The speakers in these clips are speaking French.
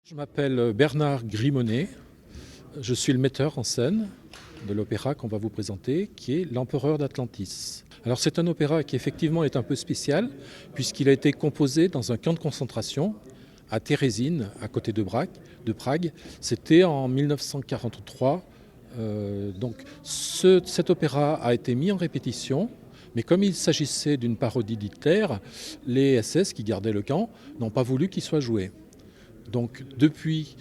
Je m'appelle Bernard Grimonnet, je suis le metteur en scène de l'opéra qu'on va vous présenter, qui est L'Empereur d'Atlantis. Alors c'est un opéra qui effectivement est un peu spécial, puisqu'il a été composé dans un camp de concentration à Terezín, à côté de Prague. C'était en 1943. Cet opéra a été mis en répétition, mais comme il s'agissait d'une parodie d'Hitler, les SS qui gardaient le camp n'ont pas voulu qu'il soit joué. Donc depuis,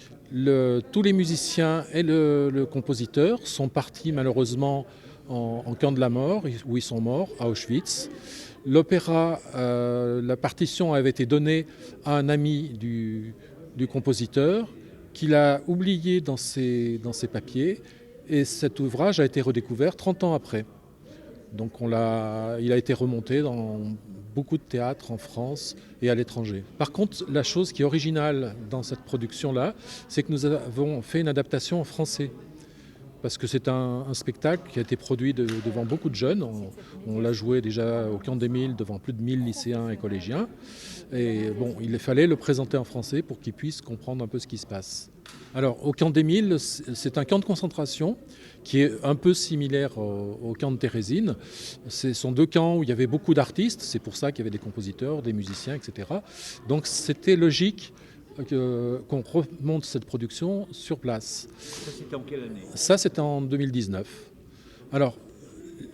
tous les musiciens et le compositeur sont partis malheureusement en camp de la mort, où ils sont morts, à Auschwitz. L'opéra, la partition avait été donnée à un ami du compositeur, qui l'a oublié dans ses papiers, et cet ouvrage a été redécouvert 30 ans après. Donc il a été remonté dans beaucoup de théâtres en France et à l'étranger. Par contre, la chose qui est originale dans cette production-là, c'est que nous avons fait une adaptation en français. Parce que c'est un spectacle qui a été produit devant beaucoup de jeunes. On l'a joué déjà au Camp des Milles devant plus de 1000 lycéens et collégiens. Et bon, il fallait le présenter en français pour qu'ils puissent comprendre un peu ce qui se passe. Alors, au Camp des Milles, c'est un camp de concentration qui est un peu similaire au camp de Terezín. Ce sont deux camps où il y avait beaucoup d'artistes. C'est pour ça qu'il y avait des compositeurs, des musiciens, etc. Donc, c'était logique qu'on remonte cette production sur place. Ça, c'était en quelle année? Ça, c'était en 2019. Alors,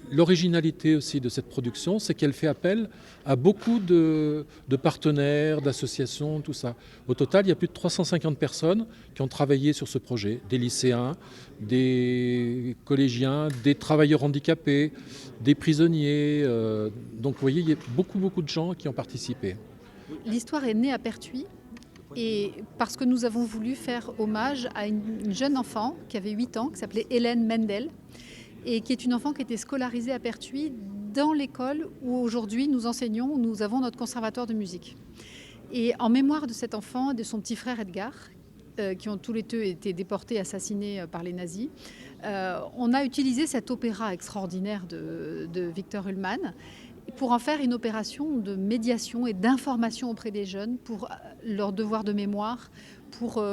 l'originalité aussi de cette production, c'est qu'elle fait appel à beaucoup de partenaires, d'associations, tout ça. Au total, il y a plus de 350 personnes qui ont travaillé sur ce projet. Des lycéens, des collégiens, des travailleurs handicapés, des prisonniers. Donc, vous voyez, il y a beaucoup de gens qui ont participé. L'histoire est née à Pertuis. Et parce que nous avons voulu faire hommage à une jeune enfant qui avait 8 ans, qui s'appelait Hélène Mendel, et qui est une enfant qui était scolarisée à Pertuis dans l'école où aujourd'hui nous enseignons, nous avons notre conservatoire de musique. Et en mémoire de cet enfant et de son petit frère Edgar, qui ont tous les deux été déportés, assassinés par les nazis, on a utilisé cet opéra extraordinaire de Victor Ullmann pour en faire une opération de médiation et d'information auprès des jeunes pour leur devoir de mémoire, pour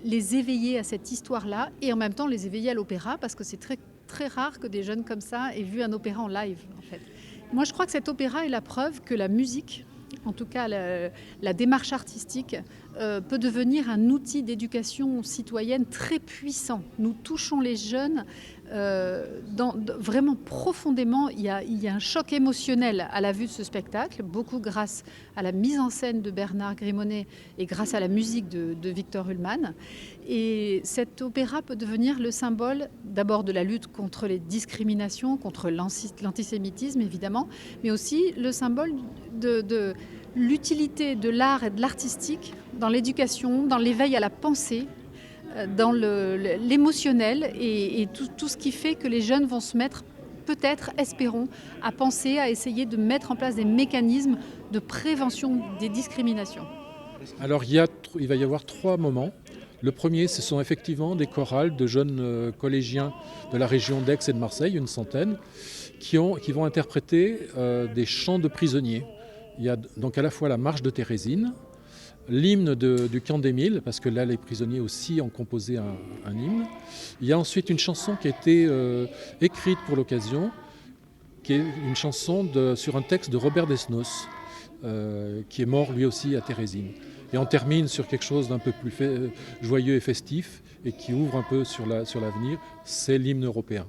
les éveiller à cette histoire-là et en même temps les éveiller à l'opéra parce que c'est très rare que des jeunes comme ça aient vu un opéra en live en fait. Moi je crois que cet opéra est la preuve que la musique, en tout cas la démarche artistique, peut devenir un outil d'éducation citoyenne très puissant. Nous touchons les jeunes vraiment profondément. Il y a un choc émotionnel à la vue de ce spectacle, beaucoup grâce à la mise en scène de Bernard Grimonnet et grâce à la musique de Victor Ullmann. Et cet opéra peut devenir le symbole d'abord de la lutte contre les discriminations, contre l'antisémitisme évidemment, mais aussi le symbole de l'utilité de l'art et de l'artistique dans l'éducation, dans l'éveil à la pensée, dans l'émotionnel et tout ce qui fait que les jeunes vont se mettre, peut-être, espérons, à penser, à essayer de mettre en place des mécanismes de prévention des discriminations. Alors il va y avoir 3 moments. Le premier, ce sont effectivement des chorales de jeunes collégiens de la région d'Aix et de Marseille, une centaine, qui vont interpréter des chants de prisonniers. Il y a donc à la fois la marche de Terezín, l'hymne du Camp des Milles, parce que là les prisonniers aussi ont composé un hymne. Il y a ensuite une chanson qui a été écrite pour l'occasion, qui est une chanson sur un texte de Robert Desnos, qui est mort lui aussi à Terezín. Et on termine sur quelque chose d'un peu plus joyeux et festif, et qui ouvre un peu sur l'avenir, c'est l'hymne européen.